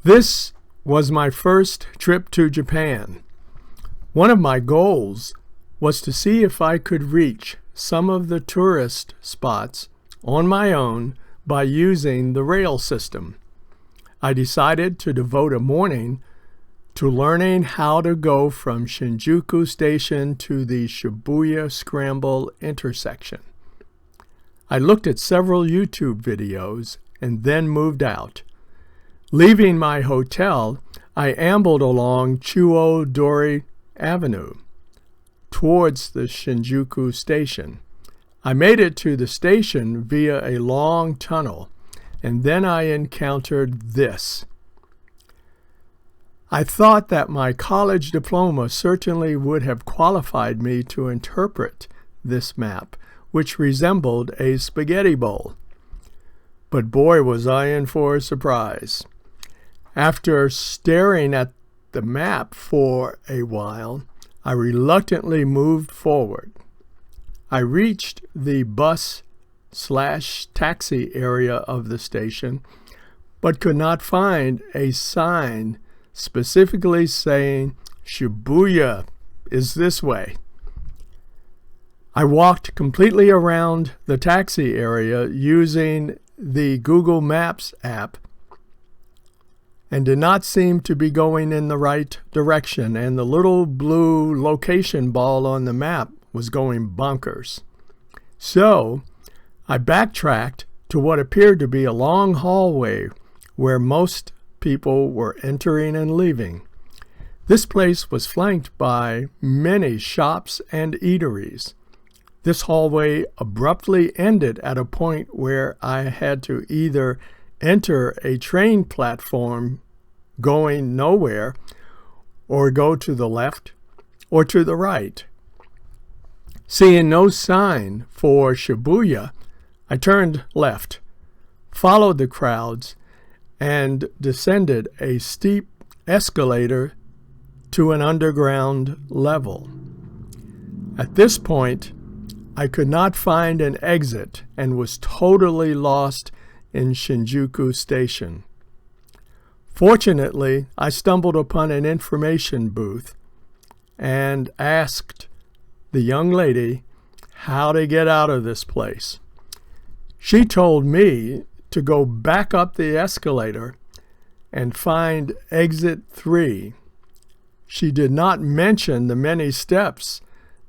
This was my first trip to Japan. One of my goals was to see if I could reach some of the tourist spots on my own by using the rail system. I decided to devote a morning to learning how to go from Shinjuku Station to the Shibuya Scramble intersection. I looked at several YouTube videos and then moved out. Leaving my hotel, I ambled along Chuo-dori Avenue towards the Shinjuku Station. I made it to the station via a long tunnel, and then I encountered this. I thought that my college diploma certainly would have qualified me to interpret this map, which resembled a spaghetti bowl. But boy, was I in for a surprise. After staring at the map for a while, I reluctantly moved forward. I reached the bus/taxi area of the station, but could not find a sign specifically saying Shibuya is this way. I walked completely around the taxi area using the Google Maps app and did not seem to be going in the right direction, and the little blue location ball on the map was going bonkers. So I backtracked to what appeared to be a long hallway where most people were entering and leaving. This place was flanked by many shops and eateries. This hallway abruptly ended at a point where I had to either enter a train platform going nowhere, or go to the left or to the right. Seeing no sign for Shibuya, I turned left, followed the crowds, and descended a steep escalator to an underground level. At this point, I could not find an exit and was totally lost in Shinjuku Station. Fortunately, I stumbled upon an information booth and asked the young lady how to get out of this place. She told me to go back up the escalator and find exit 3. She did not mention the many steps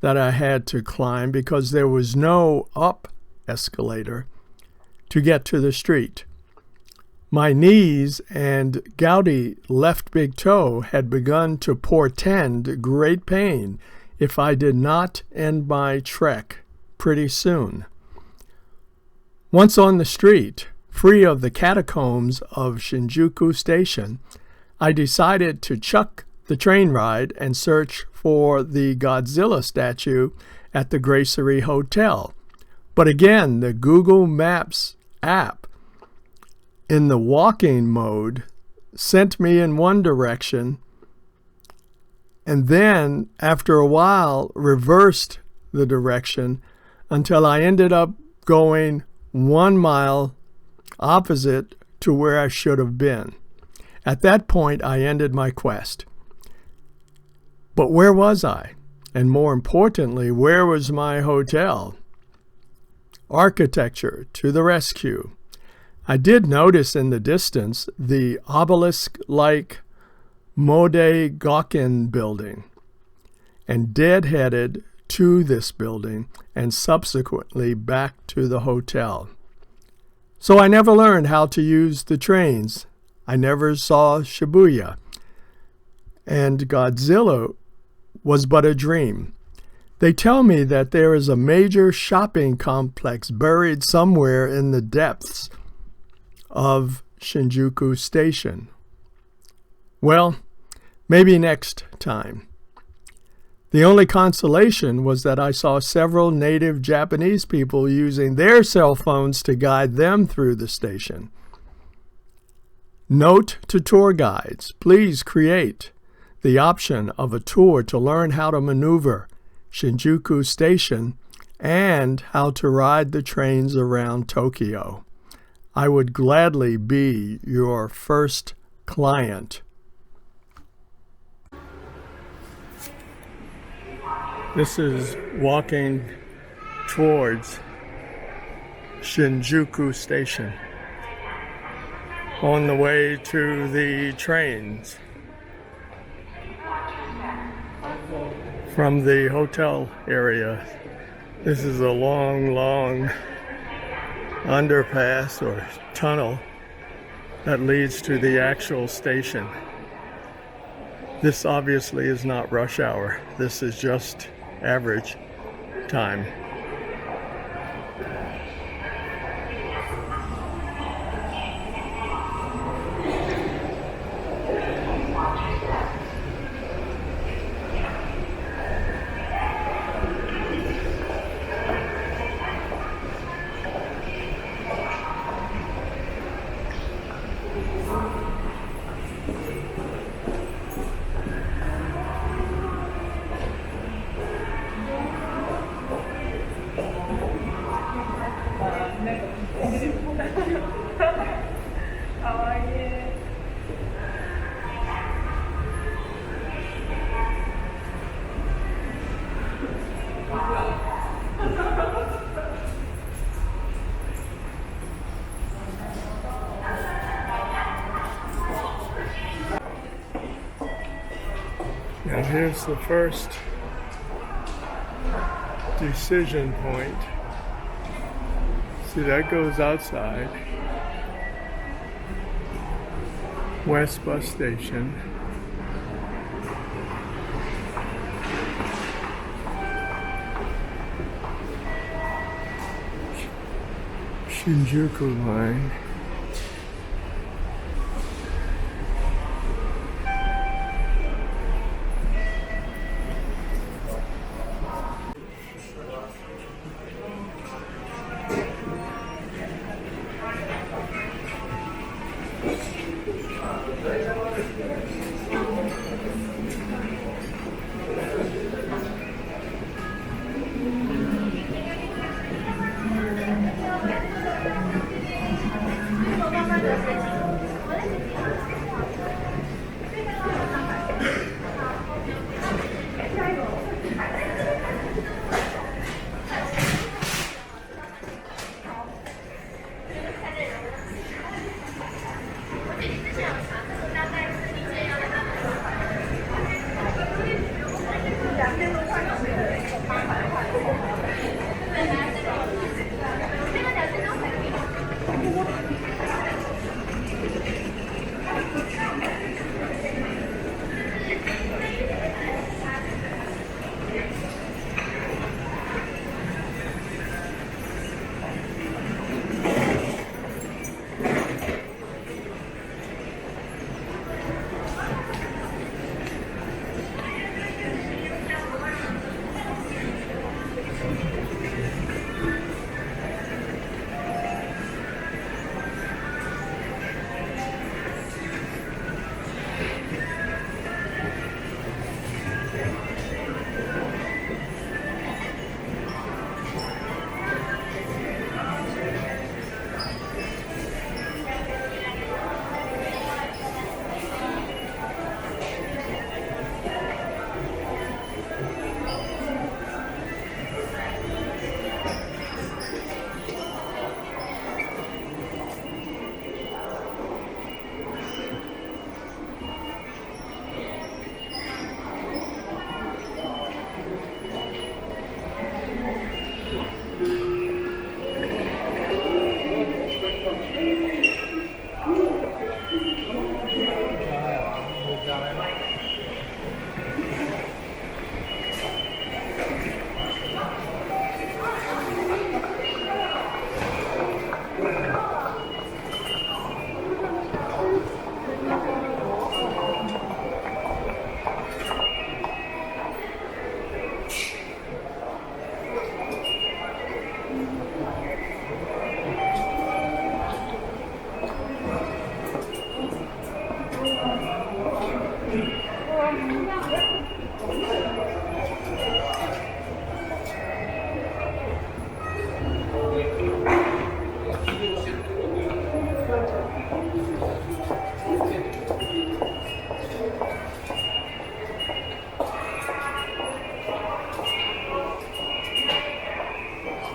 that I had to climb because there was no up escalator to get to the street. My knees and gouty left big toe had begun to portend great pain if I did not end my trek pretty soon. Once on the street, free of the catacombs of Shinjuku Station, I decided to chuck the train ride and search for the Godzilla statue at the Gracery Hotel. But again, the Google Maps app in the walking mode sent me in one direction, and then after a while reversed the direction until I ended up going 1 mile opposite to where I should have been. At that point, I ended my quest. But where was I? And more importantly, where was my hotel? Architecture to the rescue. I did notice in the distance the obelisk-like Mode Gakuen building, and dead-headed to this building and subsequently back to the hotel. So I never learned how to use the trains. I never saw Shibuya, and Godzilla was but a dream. They tell me that there is a major shopping complex buried somewhere in the depths of Shinjuku Station. Well, maybe next time. The only consolation was that I saw several native Japanese people using their cell phones to guide them through the station. Note to tour guides, please create the option of a tour to learn how to maneuver Shinjuku Station and how to ride the trains around Tokyo. I would gladly be your first client. This is walking towards Shinjuku Station on the way to the trains from the hotel area. This is a long underpass or tunnel that leads to the actual station. This obviously is not rush hour. This is just average time. Now here's the first decision point. See, that goes outside. West Bus Station. Shinjuku line.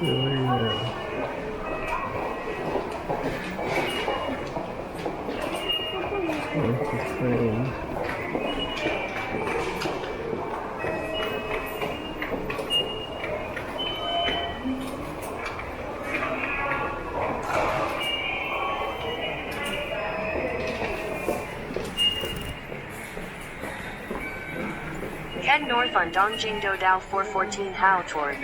Head north on Dongjing Dodao 414 Hao toward.